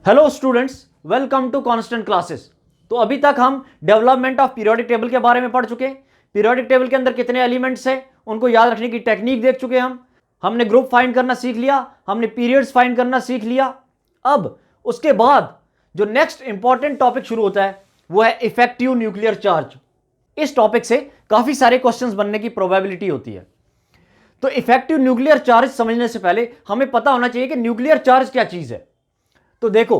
Hello students, welcome to Constant Classes. तो अभी तक हम डेवलपमेंट ऑफ पीरियोडिक टेबल के बारे में पढ़ चुके हैं। पीरियोडिक टेबल के अंदर कितने एलिमेंट्स हैं उनको याद रखने की टेक्निक देख चुके हैं। हमने ग्रुप फाइंड करना सीख लिया, हमने पीरियड्स फाइंड करना सीख लिया। अब उसके बाद जो नेक्स्ट इंपॉर्टेंट टॉपिक शुरू होता है वो है इफेक्टिव न्यूक्लियर चार्ज। इस टॉपिक से काफी सारे क्वेश्चंस बनने की प्रोबेबिलिटी होती है। तो इफेक्टिव न्यूक्लियर चार्ज समझने से पहले हमें पता होना चाहिए कि न्यूक्लियर चार्ज क्या चीज है। तो देखो,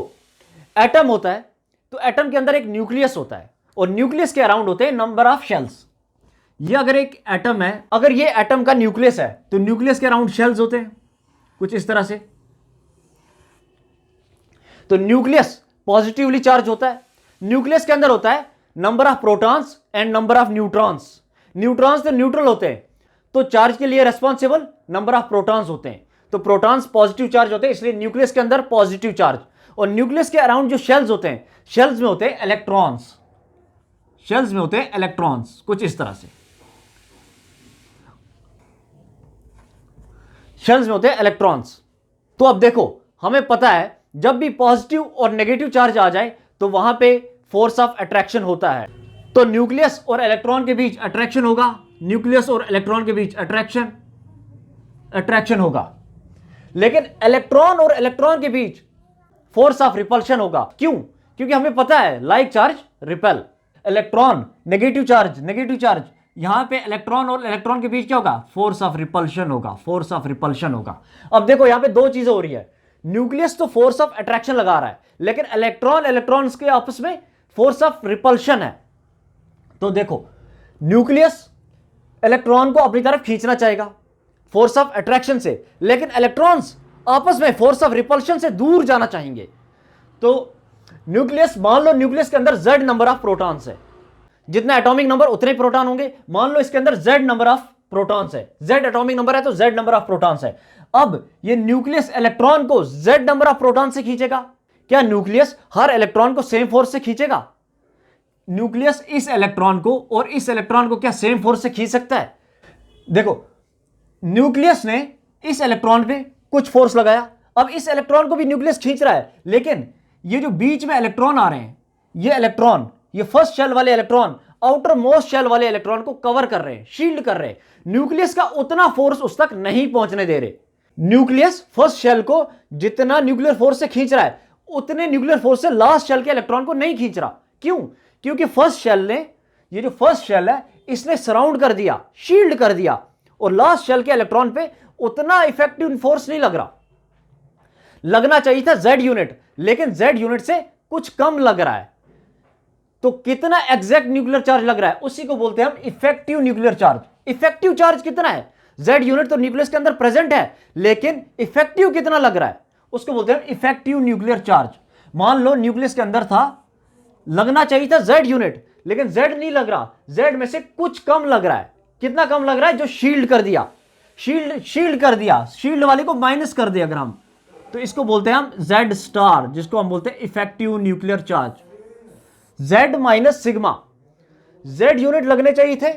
एटम होता है तो एटम के अंदर एक न्यूक्लियस होता है और न्यूक्लियस के अराउंड होते हैं नंबर ऑफ शेल्स। ये अगर एक एटम है, अगर ये एटम का न्यूक्लियस है तो न्यूक्लियस के अराउंड शेल्स होते हैं कुछ इस तरह से। तो न्यूक्लियस पॉजिटिवली चार्ज होता है। न्यूक्लियस के अंदर होता है number of protons and number of neutrons. Neutrons तो न्यूट्रल होते हैं, तो चार्ज के लिए रेस्पॉन्सिबल नंबर ऑफ प्रोटॉन्स होते हैं। तो प्रोटॉन्स पॉजिटिव चार्ज होते हैं, इसलिए न्यूक्लियस के अंदर पॉजिटिव चार्ज। और न्यूक्लियस के अराउंड जो शेल्स होते हैं, शेल्स में होते हैं इलेक्ट्रॉन्स। शेल्स में होते हैं इलेक्ट्रॉन्स कुछ इस तरह से। शेल्स में होते हैं इलेक्ट्रॉन्स। तो अब देखो, हमें पता है जब भी पॉजिटिव और नेगेटिव चार्ज आ जाए तो वहां पे फोर्स ऑफ अट्रैक्शन होता है। तो न्यूक्लियस और इलेक्ट्रॉन के बीच अट्रैक्शन होगा, न्यूक्लियस और इलेक्ट्रॉन के बीच अट्रैक्शन होगा। लेकिन इलेक्ट्रॉन और इलेक्ट्रॉन के बीच फोर्स ऑफ रिपल्शन होगा। क्यों? क्योंकि हमें पता है like charge repel. Electron negative charge, यहां पे इलेक्ट्रॉन और इलेक्ट्रॉन के बीच क्या होगा? फोर्स ऑफ रिपल्शन होगा। अब देखो, यहां पे दो चीजें हो रही है। न्यूक्लियस तो फोर्स ऑफ अट्रैक्शन लगा रहा है, लेकिन इलेक्ट्रॉन्स के आपस में फोर्स ऑफ रिपल्शन है। तो देखो, न्यूक्लियस इलेक्ट्रॉन को अपनी तरफ खींचना चाहेगा फोर्स ऑफ अट्रैक्शन से, लेकिन इलेक्ट्रॉन्स आपस में फोर्स ऑफ रिपल्शन से दूर जाना चाहेंगे। तो न्यूक्लियस, मान लो न्यूक्लियस के अंदर z नंबर ऑफ प्रोटॉन्स है, जितना एटॉमिक नंबर उतने प्रोटॉन होंगे। मान लो इसके अंदर z नंबर ऑफ प्रोटॉन्स है, z एटॉमिक नंबर है तो z नंबर ऑफ प्रोटॉन्स है। अब ये न्यूक्लियस इलेक्ट्रॉन को z नंबर ऑफ प्रोटॉन से खींचेगा। क्या न्यूक्लियस हर इलेक्ट्रॉन को सेम फोर्स से खींचेगा? न्यूक्लियस इस इलेक्ट्रॉन को और इस इलेक्ट्रॉन को क्या सेम फोर्स से खींच सकता है? देखो, न्यूक्लियस ने इस इलेक्ट्रॉन पे कुछ फोर्स लगाया, अब इस इलेक्ट्रॉन को भी न्यूक्लियस खींच रहा है, लेकिन ये जो बीच में इलेक्ट्रॉन आ रहे हैं, ये इलेक्ट्रॉन, ये फर्स्ट शेल वाले इलेक्ट्रॉन आउटर मोस्ट शेल वाले इलेक्ट्रॉन को कवर कर रहे हैं, शील्ड कर रहे हैं। न्यूक्लियस का उतना फोर्स उस तक नहीं पहुंचने दे रहे। न्यूक्लियस फर्स्ट शेल को जितना न्यूक्लियर फोर्स से खींच रहा है, उतने न्यूक्लियर फोर्स से लास्ट शेल के इलेक्ट्रॉन को नहीं खींच रहा। क्यों? क्योंकि फर्स्ट शेल ने, ये जो फर्स्ट शेल है, इसने सराउंड कर दिया, शील्ड कर दिया, और लास्ट शेल के इलेक्ट्रॉन पे उतना इफेक्टिव फोर्स नहीं लग रहा। लगना चाहिए था Z यूनिट, लेकिन Z यूनिट से कुछ कम लग रहा है। तो कितना एग्जैक्ट न्यूक्लियर चार्ज लग रहा है, उसी को बोलते हैं हम effective nuclear charge. Effective charge कितना है? Z यूनिट तो न्यूक्लियस के अंदर प्रेजेंट है, लेकिन इफेक्टिव कितना लग रहा है, उसको बोलते हैं इफेक्टिव न्यूक्लियर चार्ज। मान लो न्यूक्लियस के अंदर था, लगना चाहिए था Z यूनिट, लेकिन Z नहीं लग रहा, Z में से कुछ कम लग रहा है। कितना कम लग रहा है? जो शील्ड कर दिया, शील्ड वाले को माइनस कर दिया अगर हम, तो इसको बोलते हैं हम Z स्टार, जिसको हम बोलते हैं effective nuclear charge. Z minus sigma. Z unit लगने चाहिए थे,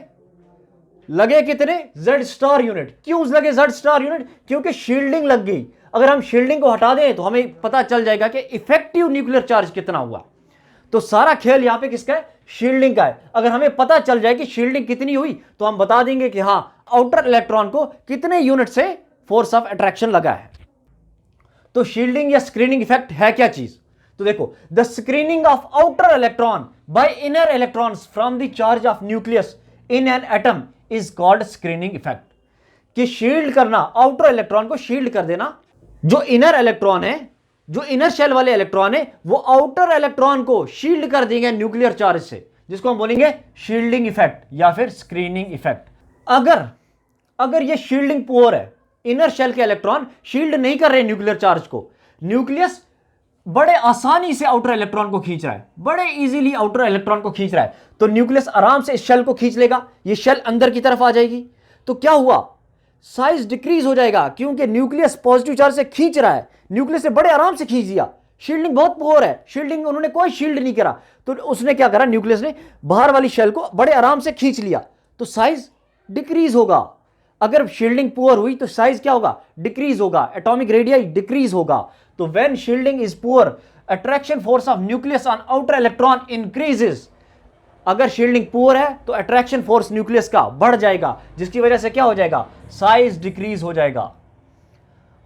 लगे कितने? Z star unit. क्यों लगे Z स्टार यूनिट? क्योंकि शील्डिंग लग गई। अगर हम शील्डिंग को हटा दें तो हमें पता चल जाएगा कि इफेक्टिव न्यूक्लियर चार्ज कितना हुआ। तो सारा खेल यहां पे किसका है? शील्डिंग का है। अगर हमें पता चल जाए कि शील्डिंग कितनी हुई तो हम बता देंगे कि हां, आउटर इलेक्ट्रॉन को कितने यूनिट से फोर्स ऑफ अट्रैक्शन लगा है। तो शील्डिंग या स्क्रीनिंग इफेक्ट है क्या चीज? तो देखो, the screening of outer electron by inner electrons from the charge of nucleus in an atom is called screening effect. कि शील्ड करना, आउटर इलेक्ट्रॉन को शील्ड कर देना। जो इनर इलेक्ट्रॉन है, जो इनर शेल वाले इलेक्ट्रॉन है, वो आउटर इलेक्ट्रॉन को शील्ड कर देंगे न्यूक्लियर चार्ज से, जिसको हम बोलेंगे शील्डिंग इफेक्ट या फिर स्क्रीनिंग इफेक्ट। अगर ये शील्डिंग पुअर है, इनर शेल के इलेक्ट्रॉन शील्ड नहीं कर रहे न्यूक्लियर चार्ज को, न्यूक्लियस बड़े आसानी से आउटर इलेक्ट्रॉन को खींच रहा है, बड़े इजीली आउटर इलेक्ट्रॉन को खींच रहा है, तो न्यूक्लियस आराम से इस शेल को खींच लेगा, ये शेल अंदर की तरफ आ जाएगी। तो क्या हुआ? साइज डिक्रीज हो जाएगा, क्योंकि न्यूक्लियस पॉजिटिव चार्ज से खींच रहा है, न्यूक्लियस से बड़े आराम से खींच दिया। शील्डिंग बहुत पुअर है, शील्डिंग उन्होंने कोई शील्ड नहीं करा, तो उसने क्या करा? न्यूक्लियस ने बाहर वाली शेल को बड़े आराम से खींच लिया, तो साइज डिक्रीज होगा। अगर शील्डिंग पुअर हुई तो साइज क्या होगा? डिक्रीज होगा, एटॉमिक रेडियस डिक्रीज होगा। तो when shielding is poor, attraction force of nucleus on outer electron increases. अगर शील्डिंग पुअर है तो अट्रैक्शन फोर्स न्यूक्लियस का बढ़ जाएगा, जिसकी वजह से क्या हो जाएगा, साइज डिक्रीज हो जाएगा।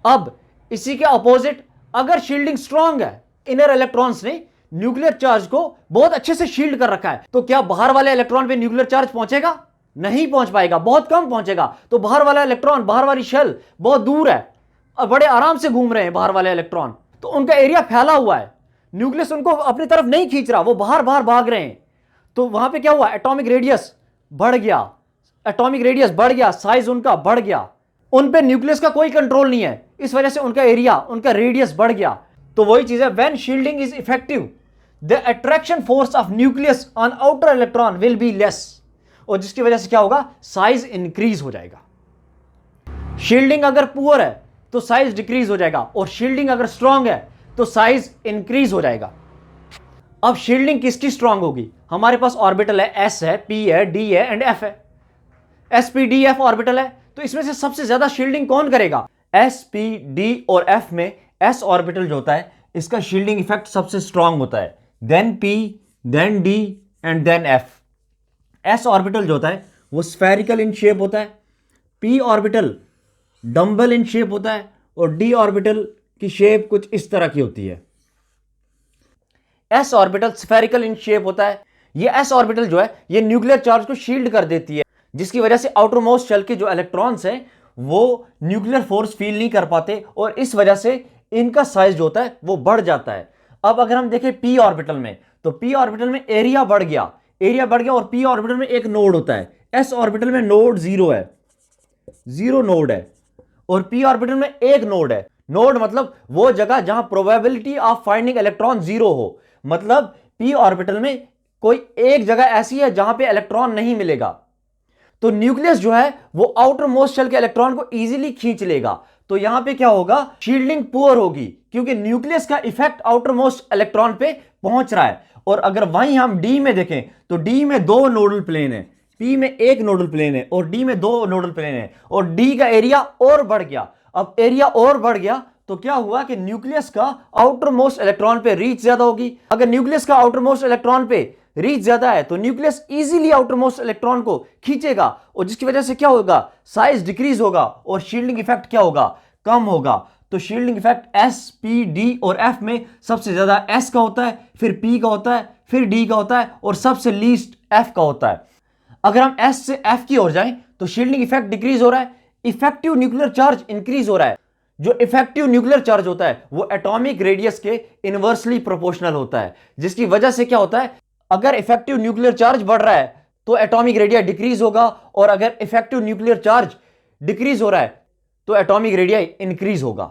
अब इसी के अपोजिट, अगर शील्डिंग स्ट्रांग है, इनर इलेक्ट्रॉन्स ने न्यूक्लियर चार्ज को बहुत अच्छे से शील्ड कर रखा है, तो क्या बाहर वाले इलेक्ट्रॉन पे न्यूक्लियर चार्ज पहुंचेगा? नहीं पहुंच पाएगा, बहुत कम पहुंचेगा। तो बाहर वाला इलेक्ट्रॉन, बाहर वाली शेल बहुत दूर है और बड़े आराम से घूम रहे हैं बाहर वाले इलेक्ट्रॉन, तो उनका एरिया फैला हुआ है, न्यूक्लियस उनको अपनी तरफ नहीं खींच रहा, वो बाहर बाहर भाग रहे हैं। तो वहां पे क्या हुआ, एटॉमिक रेडियस बढ़ गया, एटॉमिक रेडियस बढ़ गया, साइज उनका बढ़ गया। उन पे न्यूक्लियस का कोई कंट्रोल नहीं है, इस वजह से उनका एरिया, उनका रेडियस बढ़ गया। तो वही चीज है, when shielding is effective the attraction force of nucleus on outer electron will be less, और जिसकी वजह से क्या होगा, साइज इंक्रीज हो जाएगा। शील्डिंग अगर पुअर है तो साइज डिक्रीज हो जाएगा, और शील्डिंग अगर स्ट्रांग है तो साइज इंक्रीज हो जाएगा। अब शील्डिंग किसकी स्ट्रांग होगी, हमारे पास ऑर्बिटल है, एस है, पी है, डी है एंड एफ है। S P D F orbital है, तो इसमें से सबसे ज्यादा शील्डिंग कौन करेगा, एस पी डी और एफ में एस ऑर्बिटल जो होता है इसका शील्डिंग इफेक्ट सबसे स्ट्रांग होता है, then P, then D and then F. S orbital जो होता है वो स्फेरिकल इन शेप होता है, P orbital dumbbell in shape होता है, और डी ऑर्बिटल की शेप कुछ इस तरह की होती है। S orbital spherical in shape होता है। ये एस ऑर्बिटल जो है ये न्यूक्लियर चार्ज को शील्ड कर देती है, जिसकी वजह से आउटर मोस्ट शेल के जो इलेक्ट्रॉन्स हैं वो न्यूक्लियर फोर्स फील नहीं कर पाते, और इस वजह से इनका साइज जो होता है वो बढ़ जाता है। अब अगर हम देखें पी ऑर्बिटल में, तो पी ऑर्बिटल में एरिया बढ़ गया, एरिया बढ़ गया, और पी ऑर्बिटल में एक नोड होता है। एस ऑर्बिटल में नोड जीरो है, जीरो नोड है, और पी ऑर्बिटल में एक नोड है। नोड मतलब वो जगह जहां probability of finding electron zero हो, मतलब पी ऑर्बिटल में कोई एक जगह ऐसी है जहां पे इलेक्ट्रॉन नहीं मिलेगा, तो न्यूक्लियस जो है वो आउटर मोस्ट शेल के इलेक्ट्रॉन को इजीली खींच लेगा। तो यहां पे क्या होगा, शील्डिंग पुअर होगी, क्योंकि न्यूक्लियस का इफेक्ट आउटर मोस्ट इलेक्ट्रॉन पे पहुंच रहा है। और अगर वहीं हम डी में देखें तो डी में दो नोडल प्लेन है, पी में एक नोडल प्लेन है और डी में दो नोडल प्लेन है, और डी का एरिया और बढ़ गया। अब एरिया और बढ़ गया तो क्या हुआ कि न्यूक्लियस का आउटर मोस्ट इलेक्ट्रॉन पे रीच ज्यादा होगी। अगर न्यूक्लियस का आउटर मोस्ट इलेक्ट्रॉन पे रीच ज्यादा है तो nucleus easily outer most electron को खींचेगा, और जिसकी वजह से क्या होगा, साइज डिक्रीज होगा, और शील्डिंग इफेक्ट क्या होगा, कम होगा। तो shielding effect S, P, D और एफ में सबसे ज्यादा एस का होता है, फिर पी का होता है, फिर डी का होता है, और सबसे लीस्ट एफ का होता है। अगर हम एस से एफ की ओर जाएं तो शील्डिंग इफेक्ट डिक्रीज हो रहा है, इफेक्टिव न्यूक्लियर चार्ज इंक्रीज हो रहा है। जो इफेक्टिव न्यूक्लियर चार्ज होता है वो एटॉमिक रेडियस के इनवर्सली प्रोपोर्शनल होता है, जिसकी वजह से क्या होता है, अगर इफेक्टिव न्यूक्लियर चार्ज बढ़ रहा है तो एटॉमिक रेडिया डिक्रीज होगा, और अगर इफेक्टिव न्यूक्लियर चार्ज डिक्रीज हो रहा है तो एटॉमिक रेडिया इंक्रीज होगा।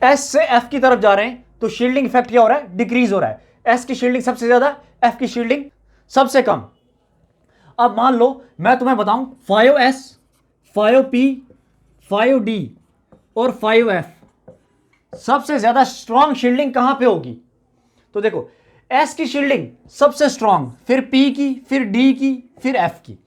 एस से एफ की तरफ जा रहे हैं तो शील्डिंग इफेक्ट क्या हो रहा है, डिक्रीज हो रहा है। एस की शील्डिंग सबसे ज्यादा, एफ की शील्डिंग सबसे कम। अब मान लो मैं तुम्हें बताऊं 5s, 5p, 5d और 5f सबसे ज्यादा स्ट्रॉन्ग शील्डिंग कहां पे होगी। तो देखो S की शील्डिंग सबसे स्ट्रॉन्ग, फिर P की, फिर D की, फिर F की।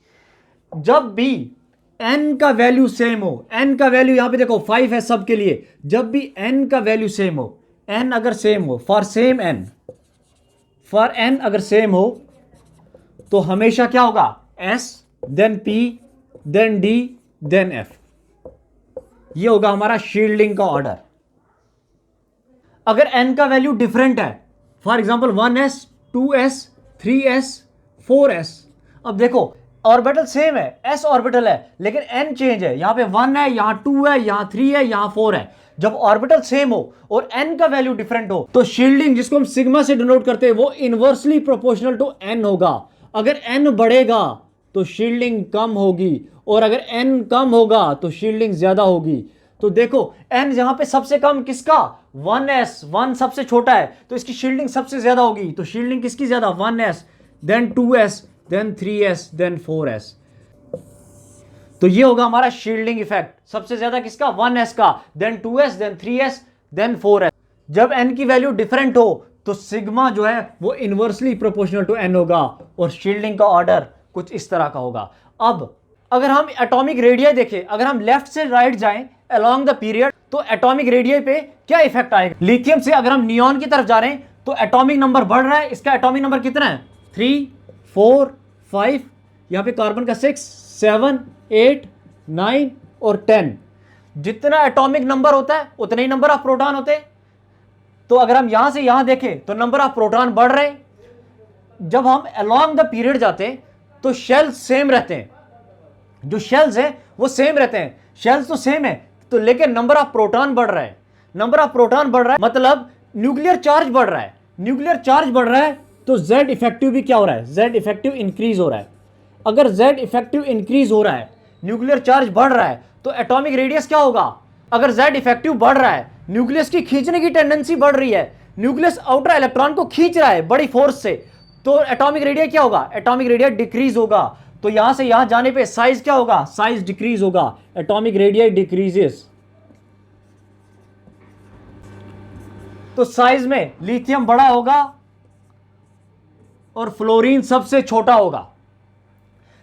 जब भी N का वैल्यू सेम हो, N का वैल्यू यहां पे देखो 5 है सबके लिए, जब भी N का वैल्यू सेम हो, N अगर सेम हो, for same N, for N अगर सेम हो तो हमेशा क्या होगा, S then P then D then F, ये होगा हमारा शील्डिंग का ऑर्डर। अगर N का वैल्यू डिफरेंट है, for example 1s, 2s, 3s, 4s, अब देखो ऑर्बिटल सेम है, s ऑर्बिटल है, लेकिन n चेंज है, यहां पे 1 है, यहां 2 है, यहां 3 है, यहां 4 है। जब ऑर्बिटल सेम हो और n का वैल्यू डिफरेंट हो तो शील्डिंग, जिसको हम सिग्मा से डिनोट करते हैं, वो इनवर्सली प्रोपोर्शनल टू n होगा। अगर n बढ़ेगा तो शील्डिंग कम होगी, और अगर n कम होगा तो शील्डिंग ज्यादा होगी। तो देखो n यहां पे सबसे कम किसका, 1s, 1 सबसे छोटा है तो इसकी शील्डिंग सबसे ज्यादा होगी। तो शील्डिंग किसकी ज्यादा, 1s, then 2s, then 3s, then 4s। तो ये होगा हमारा शील्डिंग इफेक्ट, सबसे ज्यादा किसका, 1s का, then 2s, then 3s, then 4s। जब n की वैल्यू डिफरेंट हो तो सिग्मा जो है वो इनवर्सली प्रोपोर्शनल टू n होगा, और शील्डिंग का ऑर्डर कुछ इस तरह का होगा। अब अगर हम एटॉमिक रेडियस देखें, अगर हम लेफ्ट से राइट जाएं अलोंग द पीरियड तो एटॉमिक रेडियस पे क्या इफेक्ट आएगा। लिथियम से अगर हम नियॉन की तरफ जा रहे हैं तो एटॉमिक नंबर बढ़ रहा है, इसका एटॉमिक नंबर कितना है 3 4 5, यहां पे कार्बन का 6 7 8 9 और 10। जितना एटॉमिक नंबर होता है उतने ही नंबर ऑफ प्रोटॉन होते हैं। तो अगर हम यहां से यहां देखें तो नंबर ऑफ प्रोटॉन बढ़ रहे हैं। जब हम अलोंग द पीरियड जाते हैं तो शेल्स सेम रहते हैं, जो शेल्स हैं वो सेम रहते हैं, शेल्स तो सेम है, तो लेकिन नंबर ऑफ प्रोटॉन बढ़ रहा है, नंबर ऑफ प्रोटॉन बढ़ रहा है, मतलब न्यूक्लियर चार्ज बढ़ रहा है। न्यूक्लियर चार्ज बढ़ रहा है तो Z इफेक्टिव भी क्या हो रहा है, Z इफेक्टिव इंक्रीज हो रहा है। अगर Z इफेक्टिव इंक्रीज हो रहा है, न्यूक्लियर चार्ज बढ़ रहा है, तो एटॉमिक रेडियस क्या होगा। अगर Z इफेक्टिव बढ़ रहा है, न्यूक्लियस की खींचने की टेंडेंसी बढ़ रही है, न्यूक्लियस आउटर इलेक्ट्रॉन को खींच रहा है बड़ी फोर्स से, तो एटॉमिक रेडियस क्या होगा, एटॉमिक रेडियस डिक्रीज होगा। तो यहां से यहां जाने पे साइज क्या होगा, साइज डिक्रीज होगा, एटॉमिक रेडियस डिक्रीजेस। तो साइज में लिथियम बड़ा होगा और फ्लोरीन सबसे छोटा होगा।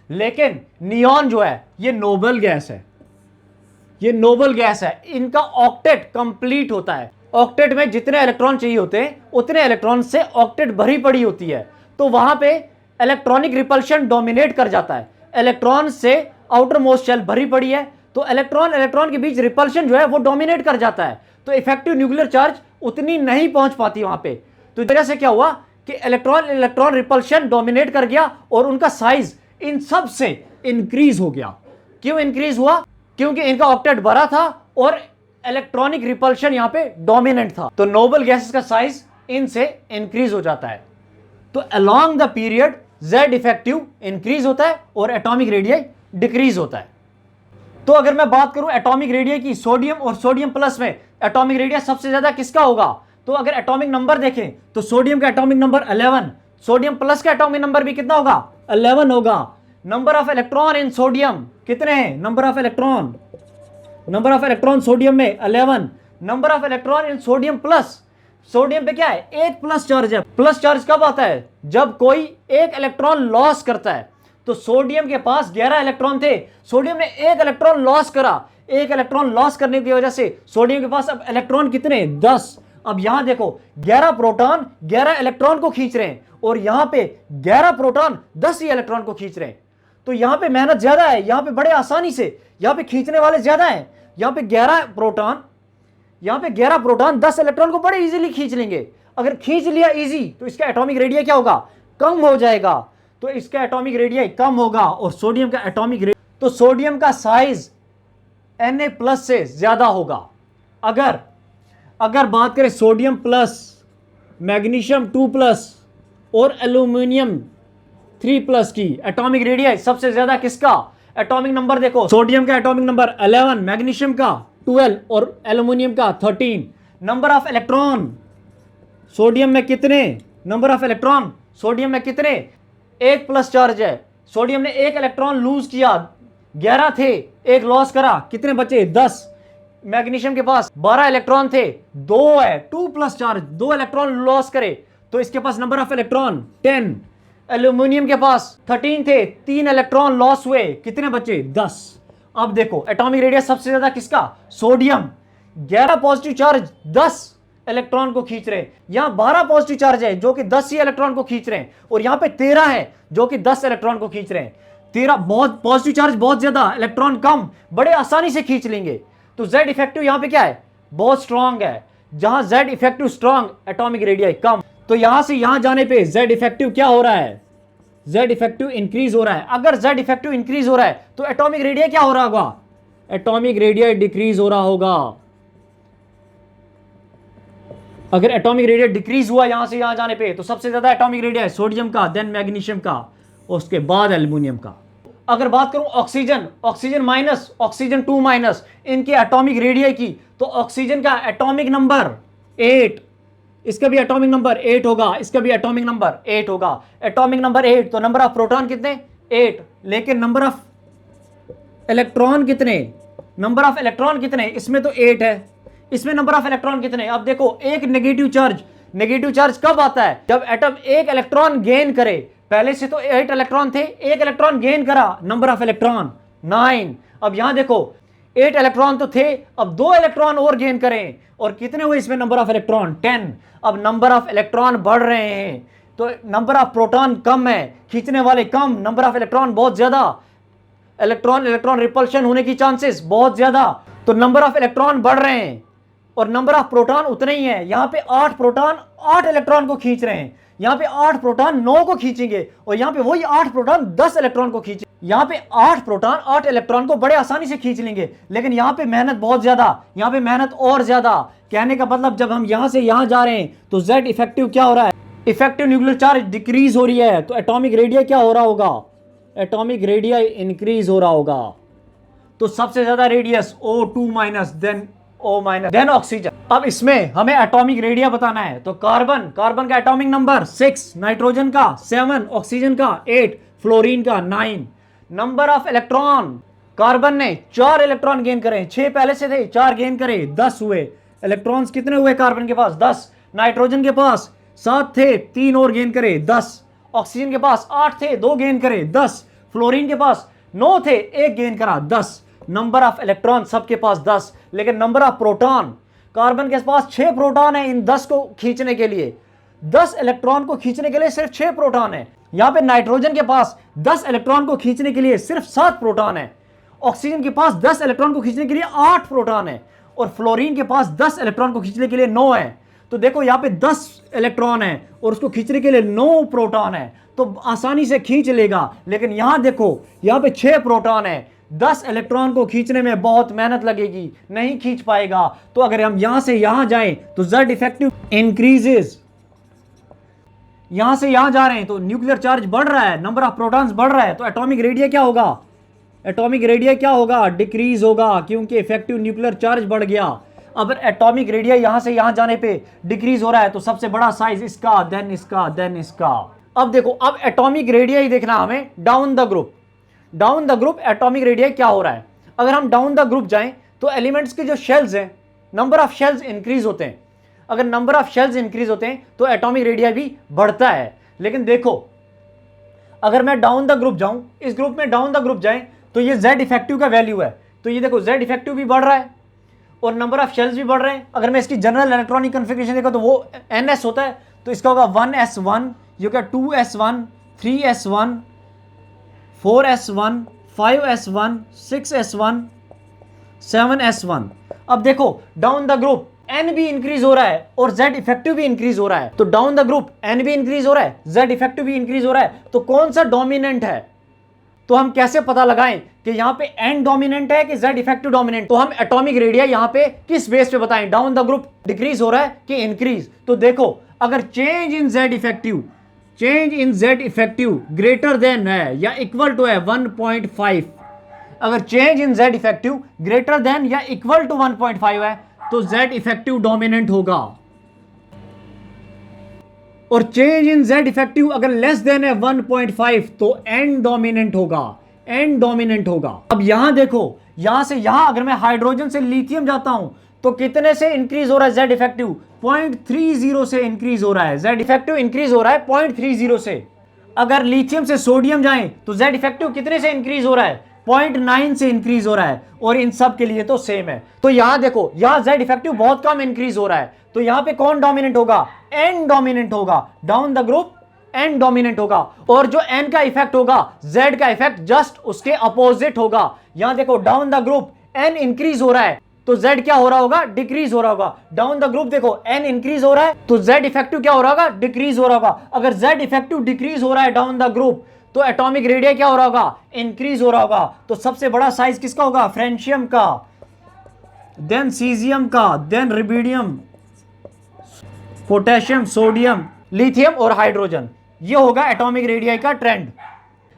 लेकिन नियॉन जो है ये नोबल गैस है, ये नोबल गैस है, इनका ऑक्टेट कंप्लीट होता है। ऑक्टेट में जितने इलेक्ट्रॉन चाहिए होते हैं उतने इलेक्ट्रॉन से ऑक्टेट भरी पड़ी होती है, तो वहां पे इलेक्ट्रॉनिक रिपल्शन डोमिनेट कर जाता है। इलेक्ट्रॉन से आउटर मोस्ट शेल भरी पड़ी है, तो इलेक्ट्रॉन इलेक्ट्रॉन के बीच रिपल्शन जो है वो डोमिनेट कर जाता है, तो इफेक्टिव न्यूक्लियर चार्ज उतनी नहीं पहुंच पाती वहां पे। तो वजह से क्या हुआ कि इलेक्ट्रॉन इलेक्ट्रॉन रिपल्शन डोमिनेट कर गया और उनका साइज इन सब से इंक्रीज हो गया। क्यों इंक्रीज हुआ, क्योंकि इनका ऑक्टेट भरा था और इलेक्ट्रॉनिक रिपल्शन यहां पे डोमिनेंट था, तो नोबल गैसेस का साइज इनसे इंक्रीज हो जाता है। तो along the period Z effective increase होता है और एटॉमिक रेडियस डिक्रीज होता है। तो अगर मैं बात करूं एटॉमिक रेडियस की, सोडियम और सोडियम प्लस में एटॉमिक रेडियस सबसे ज्यादा किसका होगा, तो अगर एटॉमिक नंबर देखें तो सोडियम का एटॉमिक नंबर 11, सोडियम प्लस का एटॉमिक नंबर भी कितना होगा 11 होगा। Number of electron in sodium कितने हैं, नंबर ऑफ इलेक्ट्रॉन सोडियम में 11। Number of electron in sodium plus, sodium पे क्या है, एक प्लस चार्ज है। प्लस चार्ज कब आता है, जब कोई एक इलेक्ट्रॉन लॉस करता है। तो सोडियम के पास 11 इलेक्ट्रॉन थे, सोडियम ने एक इलेक्ट्रॉन लॉस करा, एक इलेक्ट्रॉन लॉस करने की वजह से सोडियम के पास अब इलेक्ट्रॉन कितने 10। अब यहां देखो 11 प्रोटॉन 11 इलेक्ट्रॉन को खींच रहे हैं और यहां पे 11 प्रोटॉन 10 ही इलेक्ट्रॉन को खींच रहे हैं। तो यहां पे मेहनत ज्यादा है, यहां पे बड़े आसानी से, यहां पे खींचने वाले ज्यादा हैं। यहां पे 11 प्रोटॉन 10 इलेक्ट्रॉन को बड़े इजीली खींच लेंगे। अगर खींच लिया इजी तो इसका एटॉमिक रेडियस क्या होगा, कम हो जाएगा, तो इसका एटॉमिक रेडियस कम होगा। और सोडियम का एटॉमिक रेडियस, तो सोडियम का साइज Na+ से ज्यादा होगा। अगर बात करें सोडियम प्लस, मैग्नीशियम 2+ और एल्यूमिनियम 3+ की एटॉमिक रेडियस सबसे ज्यादा किसका, एटॉमिक नंबर देखो, सोडियम का एटॉमिक नंबर 11, मैग्नीशियम का 12 और एल्यूमिनियम का 13। नंबर ऑफ इलेक्ट्रॉन सोडियम में कितने, नंबर ऑफ इलेक्ट्रॉन सोडियम में कितने, एक प्लस चार्ज है, सोडियम ने एक इलेक्ट्रॉन लूज किया, 11 थे, एक लॉस करा, कितने बचे 10। मैग्नीशियम के पास 12 इलेक्ट्रॉन थे, 2 है, 2+ चार्ज, 2 इलेक्ट्रॉन लॉस करे तो इसके पास नंबर ऑफ इलेक्ट्रॉन 10। एल्यूमिनियम के पास 13 थे, 3 इलेक्ट्रॉन लॉस हुए, कितने बचे 10। अब देखो एटॉमिक रेडियस सबसे ज्यादा किसका, सोडियम, 11 पॉजिटिव चार्ज 10 इलेक्ट्रॉन को खींच रहे हैं, यहां 12 पॉजिटिव चार्ज है जो कि 10 ही इलेक्ट्रॉन को खींच रहे हैं, और यहां पे 13 है जो कि 10 इलेक्ट्रॉन को खींच रहे हैं। 13 बहुत पॉजिटिव चार्ज बहुत ज्यादा, इलेक्ट्रॉन कम, बड़े आसानी से खींच लेंगे। तो Z इफेक्टिव यहां पे क्या है, बहुत स्ट्रांग है। जहां Z effective strong, atomic radius कम, तो यहां से यहां जाने पे Z इफेक्टिव क्या हो रहा है, Z इफेक्टिव इंक्रीज हो रहा है। अगर Z इफेक्टिव इंक्रीज हो रहा है तो एटॉमिक रेडियस क्या हो रहा होगा, एटॉमिक रेडियस डिक्रीज हो रहा होगा। अगर एटॉमिक रेडियस डिक्रीज हुआ यहां से यहां जाने पे तो सबसे ज्यादा एटॉमिक रेडियस सोडियम का, देन मैग्नीशियम का, और उसके बाद एल्युमिनियम का। अगर बात करूं ऑक्सीजन, ऑक्सीजन माइनस, ऑक्सीजन 2- इनके एटॉमिक रेडियस की, तो ऑक्सीजन का एटॉमिक नंबर 8, इसका भी एटॉमिक नंबर 8 होगा, इसका भी एटॉमिक नंबर 8 होगा। एटॉमिक नंबर 8 तो नंबर ऑफ प्रोटॉन कितने 8, लेकिन नंबर ऑफ इलेक्ट्रॉन कितने, नंबर ऑफ इलेक्ट्रॉन कितने, इसमें तो 8 है, इसमें नंबर ऑफ इलेक्ट्रॉन कितने। अब देखो एक नेगेटिव चार्ज कब आता है, जब एटम एक इलेक्ट्रॉन गेन करे। पहले से तो 8 इलेक्ट्रॉन थे, एक इलेक्ट्रॉन गेन करा, नंबर ऑफ इलेक्ट्रॉन 9। अब यहां देखो 8 इलेक्ट्रॉन तो थे, अब 2 इलेक्ट्रॉन और गेन करें, और कितने हुए इसमें नंबर ऑफ इलेक्ट्रॉन 10। अब नंबर ऑफ इलेक्ट्रॉन बढ़ रहे हैं, तो नंबर ऑफ प्रोटॉन कम है, खींचने वाले कम, नंबर ऑफ इलेक्ट्रॉन बहुत ज्यादा, इलेक्ट्रॉन इलेक्ट्रॉन रिपल्शन होने की चांसेस बहुत ज्यादा, तो नंबर ऑफ इलेक्ट्रॉन बढ़ रहे हैं और नंबर ऑफ प्रोटॉन उतने ही है। यहां पे 8 प्रोटॉन 8 इलेक्ट्रॉन को खींच रहे हैं, यहां पे 8 प्रोटॉन 9 को खींचेंगे, और यहां पे वही 8 प्रोटॉन 10 इलेक्ट्रॉन को खींचेंगे। यहां पे 8 प्रोटॉन 8 इलेक्ट्रॉन को बड़े आसानी से खींच लेंगे, लेकिन यहां पे मेहनत बहुत ज्यादा, यहां पे मेहनत और ज्यादा। कहने का मतलब जब हम यहां से यहां जा रहे हैं तो Z इफेक्टिव क्या हो रहा है, इफेक्टिव न्यूक्लियर चार्ज डिक्रीज हो रही है, तो एटॉमिक रेडियस क्या हो रहा होगा, एटॉमिक रेडियस इंक्रीज हो रहा होगा। तो सबसे ज्यादा radius O2 minus, then O minus, then oxygen. अब इसमें हमें एटॉमिक रेडियस बताना है, तो कार्बन का एटॉमिक नंबर 6, नाइट्रोजन का 7, ऑक्सीजन का 8, फ्लोरीन का 9। नंबर ऑफ इलेक्ट्रॉन, कार्बन ने 4 इलेक्ट्रॉन गेन करे, 6 पहले से थे, 4 गेन करे, 10 हुए। इलेक्ट्रॉन्स कितने हुए कार्बन के पास 10, नाइट्रोजन के पास 7 थे, 3 और गेन करे 10, ऑक्सीजन के पास 8 थे, 2 गेन करे 10, फ्लोरीन के पास 9 थे, 1 गेन करा 10। नंबर ऑफ इलेक्ट्रॉन सबके पास 10, लेकिन नंबर ऑफ प्रोटॉन, कार्बन के पास 6 प्रोटॉन है इन 10 को खींचने के लिए, 10 इलेक्ट्रॉन को खींचने के लिए सिर्फ 6 प्रोटॉन है। यहां पे नाइट्रोजन के पास 10 इलेक्ट्रॉन को खींचने के लिए सिर्फ 7 प्रोटॉन है, ऑक्सीजन के पास 10 इलेक्ट्रॉन को खींचने के लिए 8 प्रोटॉन है, और फ्लोरीन के पास 10 इलेक्ट्रॉन को खींचने के लिए 9 है। तो देखो यहां पे 10 इलेक्ट्रॉन है और उसको खींचने के लिए 9 प्रोटॉन है, तो आसानी से खींच लेगा। लेकिन यहां देखो, यहां पे 6 प्रोटॉन है, 10 इलेक्ट्रॉन को खींचने में बहुत मेहनत लगेगी, नहीं खींच पाएगा। तो अगर हम यहां से यहां जाएं तो Z इफेक्टिव इंक्रीजेस, यहां से यहां जा रहे हैं तो न्यूक्लियर चार्ज बढ़ रहा है, नंबर ऑफ प्रोटॉन्स बढ़ रहा है, तो एटॉमिक रेडियस क्या होगा, एटॉमिक रेडियस क्या होगा, डिक्रीज होगा, क्योंकि इफेक्टिव न्यूक्लियर चार्ज बढ़ गया। अब एटॉमिक रेडियस यहां से यहां जाने पे डिक्रीज हो रहा है, तो सबसे बड़ा साइज इसका, देन इसका, देन इसका। अब देखो, अब एटॉमिक रेडियस ही देखना हमें down the group, down the group atomic radius क्या हो रहा है। अगर हम डाउन द ग्रुप जाएं तो एलिमेंट्स के जो शेल्स हैं, नंबर ऑफ शेल्स इंक्रीज होते हैं। अगर नंबर ऑफ शेल्स इंक्रीज होते हैं तो एटॉमिक रेडियस भी बढ़ता है। लेकिन देखो, अगर मैं डाउन द ग्रुप जाऊं, इस ग्रुप में डाउन द ग्रुप जाएं तो ये Z इफेक्टिव का वैल्यू है, तो ये देखो Z इफेक्टिव भी बढ़ रहा है और नंबर ऑफ शेल्स भी बढ़ रहे हैं। अगर मैं इसकी जनरल इलेक्ट्रॉनिक कॉन्फ़िगरेशन देखा तो वो NS होता है, तो इसका होगा 1s1, ये क्या 2s1, 3s1, 4s1, 5s1, 6s1, 7s1। अब देखो डाउन द ग्रुप N भी इंक्रीज हो रहा है और Z इफेक्टिव भी इंक्रीज हो रहा है, तो डाउन द ग्रुप N भी इंक्रीज हो रहा है, Z इफेक्टिव भी इंक्रीज हो रहा है, तो कौन सा डोमिनेंट है। तो हम कैसे पता लगाएं कि यहां पे N डोमिनेंट है कि Z इफेक्टिव डोमिनेंट। तो हम एटॉमिक रेडियस यहां पे किस बेस पे बताएं, डाउन द ग्रुप डिक्रीज हो रहा है कि इंक्रीज। तो देखो, अगर change in Z effective, change in Z effective greater than है या इक्वल टू है 1.5, अगर change in Z effective greater than या इक्वल टू 1.5 है तो Z इफेक्टिव डोमिनेंट होगा, और चेंज इन Z इफेक्टिव अगर लेस देन है 1.5 तो N डोमिनेंट होगा, N डोमिनेंट होगा। अब यहां देखो, यहां से यहां अगर मैं हाइड्रोजन से लिथियम जाता हूं तो कितने से इंक्रीज हो रहा है Z इफेक्टिव, 0.30 से इंक्रीज हो रहा है, Z इफेक्टिव इंक्रीज हो रहा है 0.30 से। अगर लिथियम से सोडियम जाएं तो Z इफेक्टिव कितने से इंक्रीज हो रहा है, 0.9 से इंक्रीज हो रहा है, और इन सब के लिए तो सेम है। तो यहां देखो, यहां Z इफेक्टिव बहुत कम इंक्रीज हो रहा है, तो यहां पे कौन डोमिनेंट होगा, N डोमिनेंट होगा, down the group N dominant होगा। और जो N का इफेक्ट होगा, Z का इफेक्ट जस्ट उसके अपोजिट होगा। यहां देखो, down the group N increase हो रहा है तो Z क्या हो रहा होगा, डिक्रीज हो रहा होगा। डाउन द ग्रुप देखो, N इंक्रीज हो रहा है तो Z इफेक्टिव क्या हो रहा होगा, डिक्रीज हो रहा होगा। अगर Z इफेक्टिव डिक्रीज हो रहा है डाउन द ग्रुप तो एटॉमिक रेडियस क्या हो रहा होगा, इंक्रीज हो रहा होगा। तो सबसे बड़ा साइज किसका होगा, फ्रेंशियम का, देन सीजियम का, देन रिबिडियम, पोटेशियम, सोडियम, लिथियम और हाइड्रोजन। ये होगा एटॉमिक रेडियस का ट्रेंड।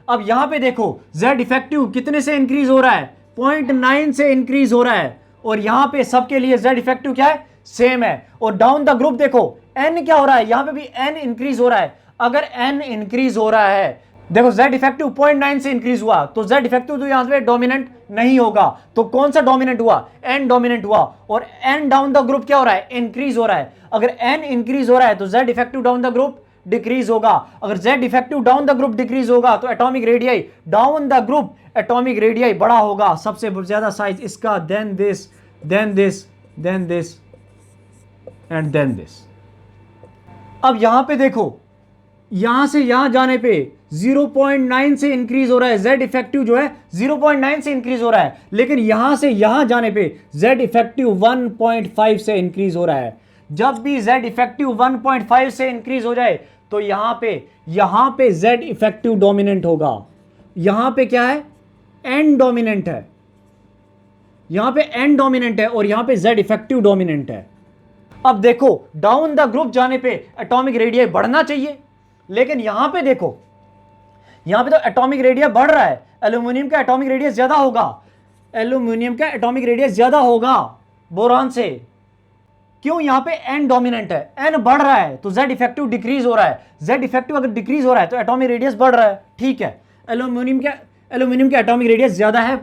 अब यहां पे देखो, Z इफेक्टिव कितने से इंक्रीज हो रहा है, 0.9 से इंक्रीज हो रहा है, और यहां पे सबके लिए Z इफेक्टिव क्या है, सेम है। और डाउन द ग्रुप देखो, N क्या हो रहा है, यहां पे भी N इंक्रीज हो रहा है। अगर N इंक्रीज हो रहा है, देखो Z इफेक्टिव 0.9 से इंक्रीज हुआ तो Z इफेक्टिव तो यहां पे डोमिनेंट नहीं होगा, तो कौन सा डोमिनेंट हुआ, N डोमिनेंट हुआ। और N डाउन द ग्रुप क्या हो रहा है, इंक्रीज हो रहा है। अगर N इंक्रीज हो रहा है तो Z effective down the group decrease होगा। अगर Z effective down the group decrease होगा तो atomic radii down the group atomic radii बड़ा होगा, सबसे ज्यादा साइज इसका, then this, then this, then this and then this. अब यहां पे देखो, यहां से यहां जाने पे 0.9 से इंक्रीज हो रहा है, Z इफेक्टिव जो है 0.9 से इंक्रीज हो रहा है, लेकिन यहां से यहां जाने पे Z इफेक्टिव 1.5 से इंक्रीज हो रहा है। जब भी Z इफेक्टिव 1.5 से इंक्रीज हो जाए तो यहां पे Z इफेक्टिव डोमिनेंट होगा। यहां पे क्या है, N डोमिनेंट है, यहां पे N डोमिनेंट है और यहां पे Z इफेक्टिव डोमिनेंट है। अब देखो, डाउन द ग्रुप जाने पे एटॉमिक रेडियस बढ़ना चाहिए, लेकिन यहां पे देखो, यहां पे तो एटॉमिक रेडियस बढ़ रहा है, एल्यूमिनियम का एटॉमिक रेडियस ज्यादा होगा, एल्यूमिनियम का एटॉमिक रेडियस ज्यादा होगा बोरान से। क्यों? यहां पे N डोमिनेंट है, N बढ़ रहा है तो Z इफेक्टिव डिक्रीज हो रहा है। Z इफेक्टिव अगर डिक्रीज हो रहा है तो एटॉमिक रेडियस बढ़ रहा है, ठीक है। एल्यूमिनियम का एटॉमिक रेडियस ज्यादा है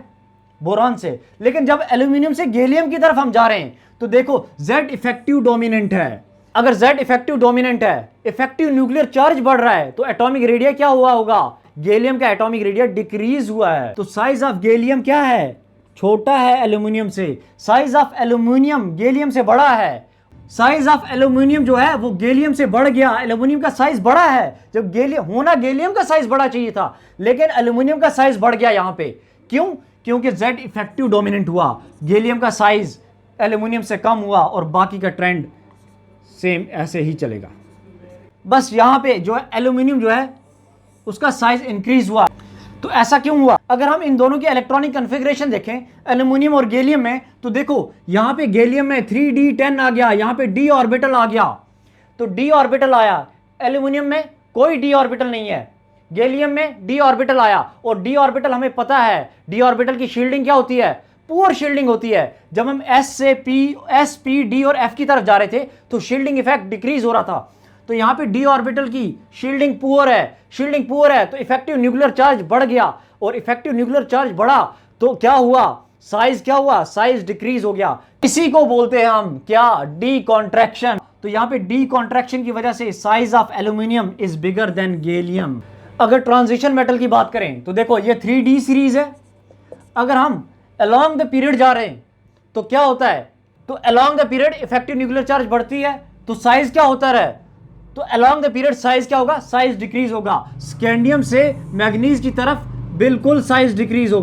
बोरान से, लेकिन जब एल्यूमिनियम से गैलियम की तरफ हम जा रहे हैं तो देखो Z इफेक्टिव डोमिनेंट है। अगर Z इफेक्टिव डोमिनेंट है, इफेक्टिव न्यूक्लियर चार्ज बढ़ रहा है तो एटॉमिक रेडियस क्या हुआ होगा, गैलियम का एटॉमिक रेडियस डिक्रीज हुआ है। तो साइज ऑफ गैलियम क्या है, छोटा है एल्यूमिनियम से। साइज ऑफ एल्यूमिनियम गैलियम से बड़ा है। साइज ऑफ एल्यूमिनियम जो है वो गैलियम से बढ़ गया, एल्यूमिनियम का साइज बड़ा है। जब गैलियम का साइज बड़ा चाहिए था, लेकिन एल्यूमिनियम का साइज बढ़ गया यहां पे। क्यों? क्योंकि Z इफेक्टिव डोमिनेंट हुआ, गैलियम का साइज एल्यूमिनियम से कम हुआ और बाकी का ट्रेंड सेम ऐसे ही चलेगा। बस यहां पे जो है एल्यूमिनियम जो है उसका साइज इंक्रीज हुआ। तो ऐसा क्यों हुआ? अगर हम इन दोनों की इलेक्ट्रॉनिक कॉन्फ़िगरेशन देखें एल्यूमिनियम और गैलियम में, तो देखो यहां पे गैलियम में 3d10 आ गया, यहां पे d ऑर्बिटल आ गया, तो d ऑर्बिटल आया। एल्यूमिनियम में कोई d ऑर्बिटल नहीं है, गैलियम में d ऑर्बिटल आया। और d ऑर्बिटल हमें पता है, d ऑर्बिटल की शील्डिंग क्या होती है, पुअर शील्डिंग होती है। जब हम S से P, D और F की तरफ जा रहे थे तो शील्डिंग इफेक्ट डिक्रीज हो रहा था। तो यहां पे d ऑर्बिटल की शील्डिंग पुअर है, तो इफेक्टिव न्यूक्लियर चार्ज बढ़ गया, और इफेक्टिव न्यूक्लियर चार्ज बढ़ा तो क्या हुआ, साइज डिक्रीज हो गया। इसी को बोलते हैं हम क्या, डी कॉन्ट्रैक्शन। तो यहां पे डी कॉन्ट्रैक्शन की वजह से size of aluminium is bigger than gallium. अगर ट्रांजिशन मेटल की बात करें तो देखो ये 3D सीरीज है। अगर हम अलोंग द पीरियड जा रहे हैं तो क्या होता है, तो along the period effective nuclear charge बढ़ती है तो साइज क्या होता है, तो अलोंग द पीरियड साइज क्या होगा, साइज डिक्रीज होगा। स्कैंडियम से मैग्नीज की तरफ बिल्कुल साइज डिक्रीज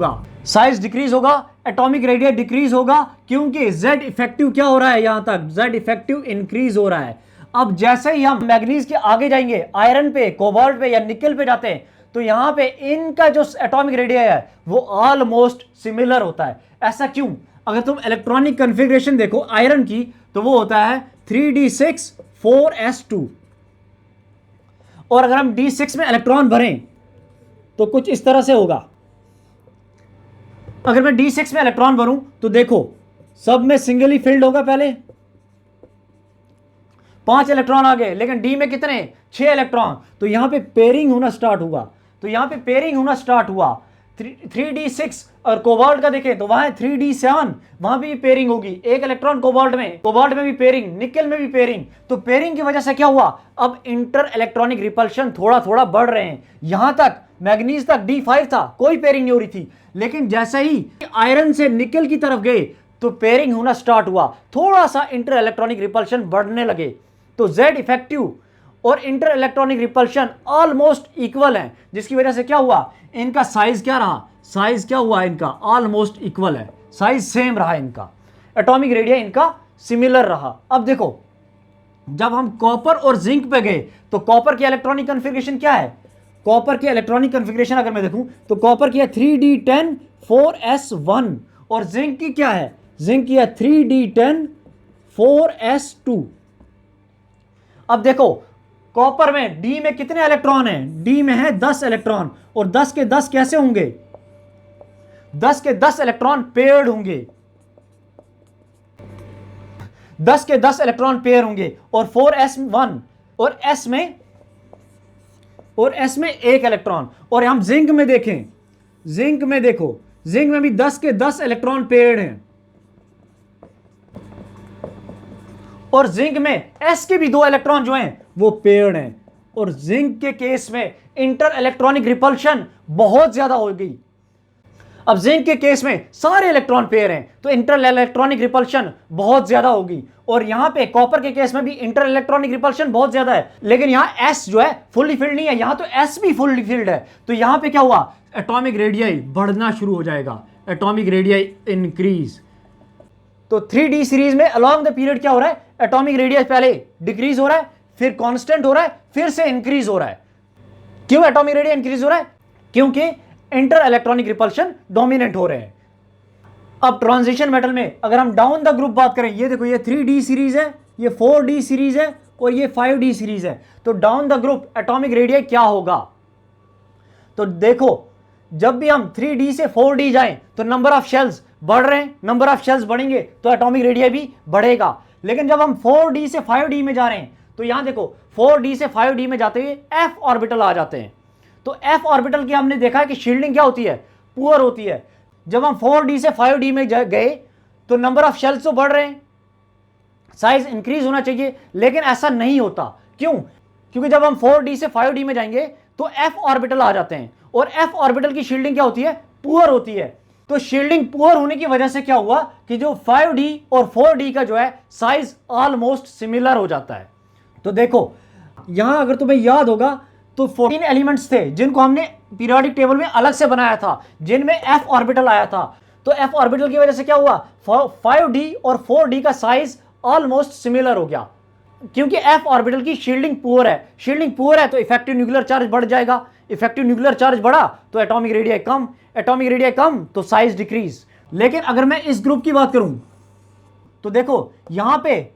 होगा, एटॉमिक रेडियस डिक्रीज होगा, क्योंकि Z इफेक्टिव क्या हो रहा है, यहां तक Z इफेक्टिव इंक्रीज हो रहा है। अब जैसे ही हम मैग्नीज के आगे जाएंगे, आयरन पे, कोबाल्ट पे या निकल पे जाते हैं, तो यहां पे इनका जो एटॉमिक रेडियस है वो ऑलमोस्ट सिमिलर होता है। ऐसा क्यों? अगर तुम इलेक्ट्रॉनिक कॉन्फ़िगरेशन देखो आयरन की, तो वो होता है 3d6 4s2, और अगर हम d6 में इलेक्ट्रॉन भरें तो कुछ इस तरह से होगा। अगर मैं d6 में इलेक्ट्रॉन भरूं तो देखो सब में सिंगली फिल्ड होगा, पहले 5 इलेक्ट्रॉन आ गए, लेकिन d में कितने, 6 इलेक्ट्रॉन। तो यहां पे पेयरिंग होना स्टार्ट हुआ, 3d6। और कोबाल्ट का देखें तो वहां 3d7, वहां भी पेयरिंग होगी, एक इलेक्ट्रॉन कोबाल्ट में भी पेयरिंग, निकल में भी पेयरिंग। तो पेयरिंग की वजह से क्या हुआ, अब इंटर इलेक्ट्रॉनिक रिपल्शन थोड़ा थोड़ा बढ़ रहे हैं। यहां तक मैग्नीज तक d5 था, कोई पेयरिंग नहीं हो रही थी, लेकिन जैसे ही आयरन से निकल की तरफ गए तो पेयरिंग होना स्टार्ट हुआ, थोड़ा सा इंटर इलेक्ट्रॉनिक रिपल्शन बढ़ने लगे। तो Z इफेक्टिव और inter electronic repulsion almost equal है, जिसकी वजह से क्या हुआ, इनका साइज क्या हुआ, इनका ऑलमोस्ट इक्वल है, साइज सेम रहा इनका, एटॉमिक रेडियस इनका सिमिलर रहा। अब देखो जब हम कॉपर और जिंक पे गए तो कॉपर की इलेक्ट्रॉनिक कॉन्फ़िगरेशन क्या है, कॉपर की इलेक्ट्रॉनिक कॉन्फ़िगरेशन अगर मैं देखूं तो कॉपर की है 3d10 4s1, और जिंक की क्या है, जिंक की है 3d10 4s2। अब देखो कॉपर में D में कितने इलेक्ट्रॉन हैं, D में है 10 इलेक्ट्रॉन, और 10 के 10 कैसे होंगे, 10 के 10 इलेक्ट्रॉन पेयर्ड होंगे, 10 के 10 इलेक्ट्रॉन पेयर होंगे। और 4s1 और S में 1 इलेक्ट्रॉन। और हम जिंक में देखें, जिंक में भी 10 के 10 इलेक्ट्रॉन पेयर्ड हैं, और जिंक में S के भी 2 इलेक्ट्रॉन जो हैं वो पेयर्ड हैं, और जिंक के केस में इंटर इलेक्ट्रॉनिक रिपल्शन बहुत ज्यादा होगी। अब जिंक के केस में सारे इलेक्ट्रॉन पेयर हैं तो इंटर इलेक्ट्रॉनिक रिपल्शन बहुत ज्यादा होगी, और यहां पे कॉपर के केस में भी इंटर इलेक्ट्रॉनिक रिपल्शन बहुत ज्यादा है, लेकिन यहां S जो है फुल्ली फील्ड नहीं है, यहां तो S भी फुल्ली फील्ड है। तो यहां पे क्या हुआ, एटॉमिक रेडियाई बढ़ना शुरू हो जाएगा, एटॉमिक रेडियाई इंक्रीज। तो 3D सीरीज में अलोंग द पीरियड क्या हो रहा है, एटॉमिक रेडियस पहले डिक्रीज हो रहा है, फिर कांस्टेंट हो रहा है, फिर से इंक्रीज हो रहा है। क्यों एटॉमिक रेडियस इंक्रीज हो रहा है, क्योंकि इंटर इलेक्ट्रॉनिक रिपल्शन डोमिनेंट हो रहे हैं। अब ट्रांजिशन मेटल में अगर हम डाउन द ग्रुप बात करें, ये देखो ये 3D सीरीज है, ये 4D सीरीज है और ये 5D सीरीज है। तो down the group atomic radius क्या होगा, तो देखो जब भी हम 3D से 4D जाएं तो नंबर ऑफ शेल्स बढ़ रहे हैं, नंबर ऑफ शेल्स बढ़ेंगे तो एटॉमिक रेडियस भी बढ़ेगा। लेकिन जब हम 4D से 5D में जा रहे हैं तो यहां देखो 4D से 5D में जाते हुए f ऑर्बिटल आ जाते हैं। तो f ऑर्बिटल की हमने देखा है कि शील्डिंग क्या होती है, पुअर होती है। जब हम 4D से 5D में गए तो नंबर ऑफ शेल्स तो बढ़ रहे हैं, साइज इंक्रीज होना चाहिए, लेकिन ऐसा नहीं होता। क्यों, क्योंकि जब हम 4D से 5D में जाएंगे तो f ऑर्बिटल आ जाते हैं, और f ऑर्बिटल की शील्डिंग क्या होती है, पुअर होती है। तो शील्डिंग पुअर होने की वजह से क्या हुआ कि जो 5D और 4D का जो है साइज ऑलमोस्ट सिमिलर हो जाता है। तो देखो यहां अगर तुम्हें याद होगा तो 14 एलिमेंट्स थे जिनको हमने पीरियोडिक टेबल में अलग से बनाया था, जिनमें f ऑर्बिटल आया था। तो f ऑर्बिटल की वजह से क्या हुआ, 5D और 4D का साइज ऑलमोस्ट सिमिलर हो गया, क्योंकि f ऑर्बिटल की शील्डिंग पुअर है। शील्डिंग पुअर है तो इफेक्टिव न्यूक्लियर चार्ज बढ़ जाएगा, इफेक्टिव न्यूक्लियर चार्ज बढ़ा तो एटॉमिक रेडियस कम, एटॉमिक रेडियस कम तो साइज डिक्रीज। लेकिन अगर मैं इस ग्रुप की बात करूं तो देखो यहां पे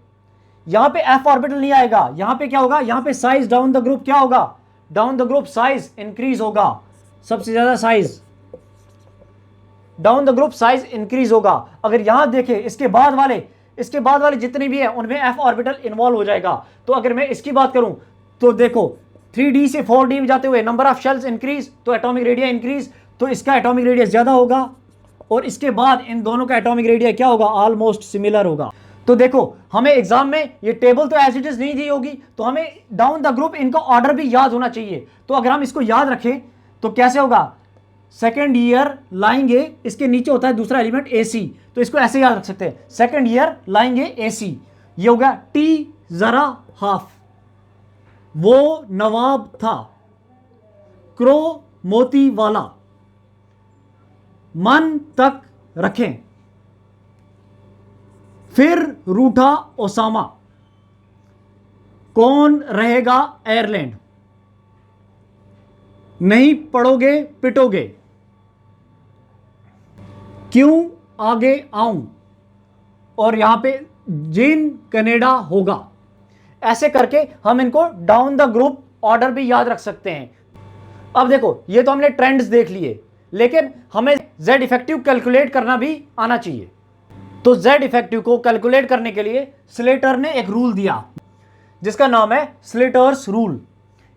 f ऑर्बिटल नहीं आएगा, यहां पे क्या होगा, यहां पे साइज डाउन द ग्रुप क्या होगा, down the group size increase होगा, सबसे ज्यादा size down the group size increase होगा। अगर यहां देखें इसके बाद वाले जितने भी हैं उनमें f ऑर्बिटल इन्वॉल्व हो जाएगा। तो अगर मैं इसकी बात करूं तो देखो 3D से 4D में जाते हुए नंबर ऑफ शेल्स इंक्रीज तो एटॉमिक रेडियस इंक्रीज, तो इसका एटॉमिक रेडियस ज्यादा होगा, और इसके बाद इन दोनों का एटॉमिक रेडियस क्या होगा, ऑलमोस्ट सिमिलर होगा। तो देखो हमें एग्जाम में ये टेबल तो एज इट इज नहीं दी होगी, तो हमें डाउन द ग्रुप इनका ऑर्डर भी याद होना चाहिए। तो अगर हम इसको याद रखें तो कैसे होगा, सेकेंड ईयर लाएंगे, इसके नीचे होता है दूसरा एलिमेंट AC, तो इसको ऐसे याद रख सकते हैं, सेकेंड ईयर लाएंगे AC, ये होगा T जरा हाफ, वो नवाब था, क्रो मोती वाला, मन तक रखें, फिर रूठा ओसामा, कौन रहेगा आयरलैंड, नहीं पढ़ोगे पिटोगे, क्यों आगे आऊं, और यहां पे जिन कनाडा होगा। ऐसे करके हम इनको डाउन द ग्रुप ऑर्डर भी याद रख सकते हैं। अब देखो ये तो हमने ट्रेंड्स देख लिए, लेकिन हमें Z इफेक्टिव कैलकुलेट करना भी आना चाहिए। तो Z इफेक्टिव को कैलकुलेट करने के लिए स्लेटर ने एक रूल दिया जिसका नाम है स्लेटर्स रूल।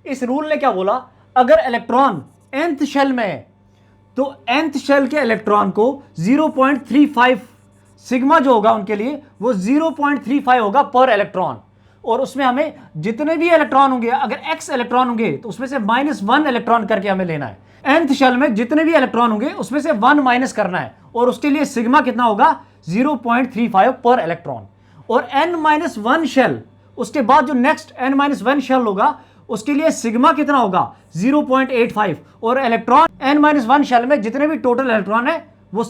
इस रूल ने क्या बोला, अगर इलेक्ट्रॉन nth शेल में है तो nth शेल के इलेक्ट्रॉन को 0.35 सिग्मा जो होगा उनके लिए वो 0.35 होगा पर इलेक्ट्रॉन, और उसमें हमें जितने भी इलेक्ट्रॉन होंगे, अगर x इलेक्ट्रॉन होंगे तो उसमें से -1 इलेक्ट्रॉन करके हमें लेना है। nth शेल में जितने भी इलेक्ट्रॉन होंगे उसमें से 1 माइनस करना है, और उसके लिए सिग्मा कितना होगा 0.35 पर इलेक्ट्रॉन। और n-1 शेल, उसके बाद जो नेक्स्ट n-1 शेल होगा उसके लिए सिग्मा कितना होगा 0.85, और इलेक्ट्रॉन n-1 शेल में जितने भी टोटल इलेक्ट्रॉन है वो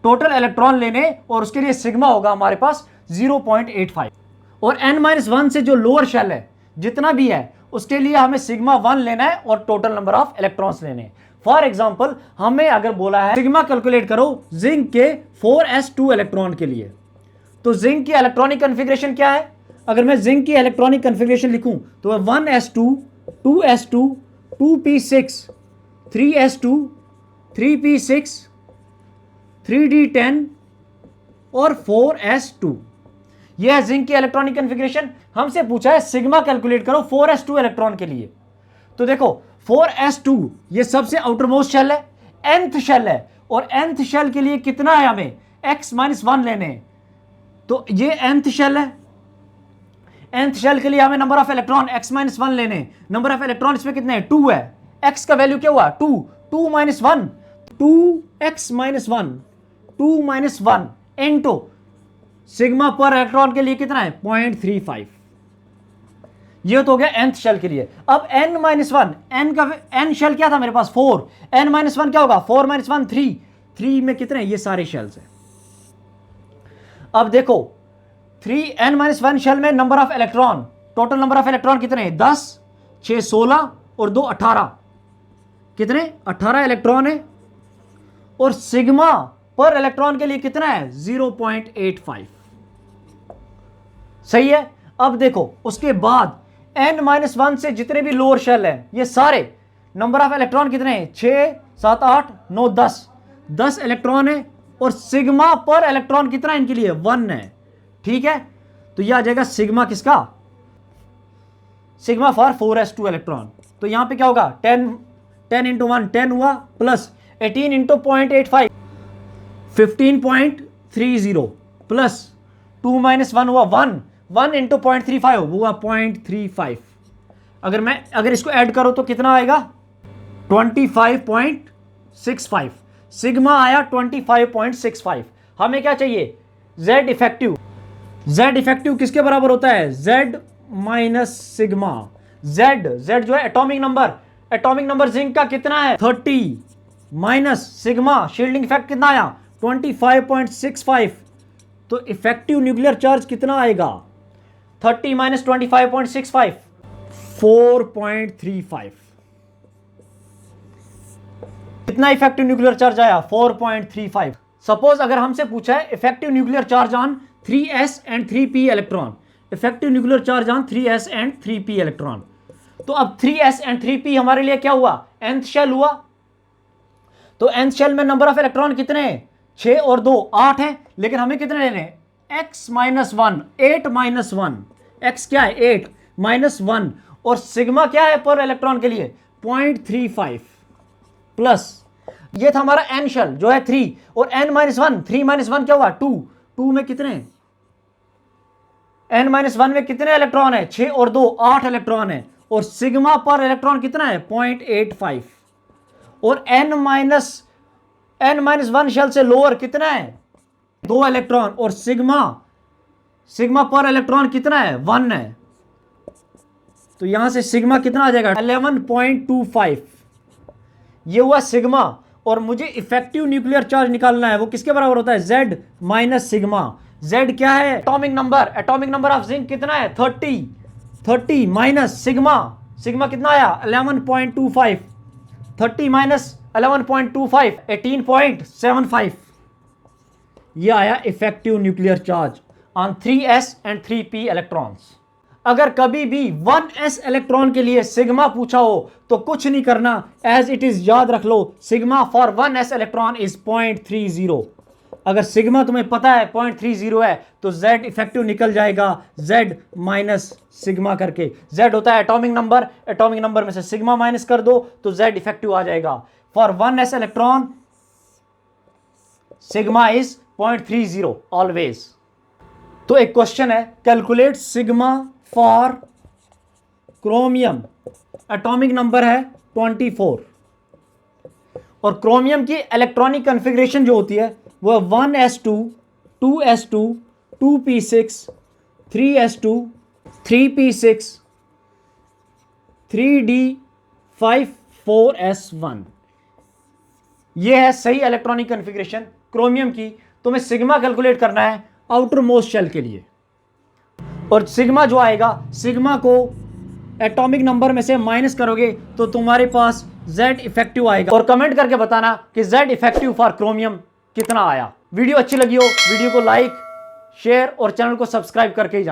टोटल इलेक्ट्रॉन लेने, और उसके लिए सिग्मा होगा हमारे पास 0.85। और n-1 से जो लोअर शेल है जितना भी है उसके लिए हमें सिग्मा 1 लेना है और टोटल नंबर ऑफ इलेक्ट्रॉन्स लेने हैं। फॉर एग्जांपल हमें अगर बोला है सिग्मा कैलकुलेट करो जिंक के 4s2 इलेक्ट्रॉन के लिए, तो जिंक की इलेक्ट्रॉनिक कॉन्फ़िगरेशन क्या है, अगर मैं जिंक की इलेक्ट्रॉनिक कॉन्फ़िगरेशन लिखूं तो 1s2 2s2 2p6 3s2 3p6 3d10 और 4s2, यह है जिंक की इलेक्ट्रॉनिक कॉन्फ़िगरेशन। हमसे पूछा है सिग्मा कैलकुलेट करो 4s2 इलेक्ट्रॉन के लिए, तो देखो 4s2 ये सबसे आउटर मोस्ट शेल है, nth शेल है, और nth शेल के लिए कितना है, हमें x-1 लेने हैं, तो ये nth शेल है। nth शेल के लिए हमें नंबर ऑफ इलेक्ट्रॉन x-1 लेने, नंबर ऑफ इलेक्ट्रॉन इसमें कितने हैं, 2 है, x का वैल्यू क्या हुआ 2, 2 - 1, 2x-1, 2 - 1 इनटू सिग्मा पर इलेक्ट्रॉन के लिए कितना है 0.35। ये तो हो गया nth शेल के लिए। अब n-1, n का n शेल क्या था मेरे पास 4, n-1 क्या होगा 4 - 1 3, 3 में कितने ये सारे शेल्स हैं। अब देखो 3n-1 शेल में number of electron, total number of electron कितने हैं 10, 6 16 और 2 18, कितने 18 इलेक्ट्रॉन है। और सिग्मा पर इलेक्ट्रॉन के लिए कितना है 0.85, सही है। अब देखो उसके बाद n-1 से जितने भी लोअर शेल हैं ये सारे नंबर ऑफ इलेक्ट्रॉन कितने हैं 6 7 8 9 10 इलेक्ट्रॉन है। और सिग्मा पर इलेक्ट्रॉन कितना है इनके लिए 1 है, ठीक है। तो यह आ जाएगा सिग्मा किसका, सिग्मा फॉर 4s2 इलेक्ट्रॉन। तो यहां पे क्या होगा 10 × 1 10 हुआ, प्लस 18 × 0.85 15.30, प्लस 2 - 1 हुआ 1, 1 × 0.35 हुआ 0.35। अगर इसको ऐड करो तो कितना आएगा 25.65, सिग्मा आया 25.65। हमें क्या चाहिए z इफेक्टिव, z इफेक्टिव किसके बराबर होता है z माइनस सिग्मा। z जो है एटॉमिक नंबर जिंक का कितना है 30 माइनस सिग्मा शील्डिंग इफेक्ट कितना आया 25.65। तो इफेक्टिव न्यूक्लियर चार्ज कितना आएगा 30 - 25.65 4.35। कितना इफेक्टिव न्यूक्लियर चार्ज आया 4.35। सपोज अगर हमसे पूछा है effective nuclear charge on 3s and 3p electron, effective nuclear charge on 3s and 3p electron. तो अब 3s एंड 3p हमारे लिए क्या हुआ nth शेल हुआ। तो nth शेल में नंबर ऑफ इलेक्ट्रॉन कितने हैं 6 और 2 8 हैं, लेकिन हमें कितने लेने x - 1 8 - 1, x क्या है 8 - 1 और सिग्मा क्या है पर इलेक्ट्रॉन के लिए 0.35 प्लस ये था हमारा n शेल जो है 3 और n-1 3 - 1 क्या हुआ 2 में कितने n-1 में कितने इलेक्ट्रॉन है 6 और 2 8 इलेक्ट्रॉन है और सिग्मा पर इलेक्ट्रॉन कितना है 0.85 और n-1 शेल से लोअर कितना है 2 इलेक्ट्रॉन और सिग्मा पर इलेक्ट्रॉन कितना है 1 है। तो यहां से सिग्मा कितना आ जाएगा 11.25, ये हुआ सिग्मा। और मुझे इफेक्टिव न्यूक्लियर चार्ज निकालना है, वो किसके बराबर होता है z माइनस सिग्मा। z क्या है एटॉमिक नंबर ऑफ जिंक कितना है 30 माइनस सिग्मा कितना आया 11.25, 30 माइनस 11.25 18.75, ये आया effective nuclear charge on 3s and 3p electrons. अगर कभी भी 1s इलेक्ट्रॉन के लिए सिग्मा पूछा हो तो कुछ नहीं करना, एज इट इज याद रख लो sigma for 1s electron is 0.30। अगर सिग्मा तुम्हें पता है 0.30 है तो z इफेक्टिव निकल जाएगा z माइनस सिग्मा करके। z होता है एटॉमिक नंबर में से सिग्मा माइनस कर दो तो z इफेक्टिव आ जाएगा। For 1s electron sigma is 0.30 always. तो एक क्वेश्चन है calculate sigma for chromium, atomic number है 24 और क्रोमियम की इलेक्ट्रॉनिक कॉन्फ़िगरेशन जो होती है वो 1s2 2s2 2p6 3s2 3p6 3d5 4s1। ये है सही इलेक्ट्रॉनिक कॉन्फ़िगरेशन क्रोमियम की। तुम्हें सिग्मा कैलकुलेट करना है आउटर मोस्ट शेल के लिए और सिग्मा जो आएगा सिग्मा को एटॉमिक नंबर में से माइनस करोगे तो तुम्हारे पास z इफेक्टिव आएगा। और कमेंट करके बताना कि z इफेक्टिव फॉर क्रोमियम कितना आया। वीडियो अच्छी लगी हो वीडियो को लाइक शेयर और चैनल को सब्सक्राइब करके ही जाना।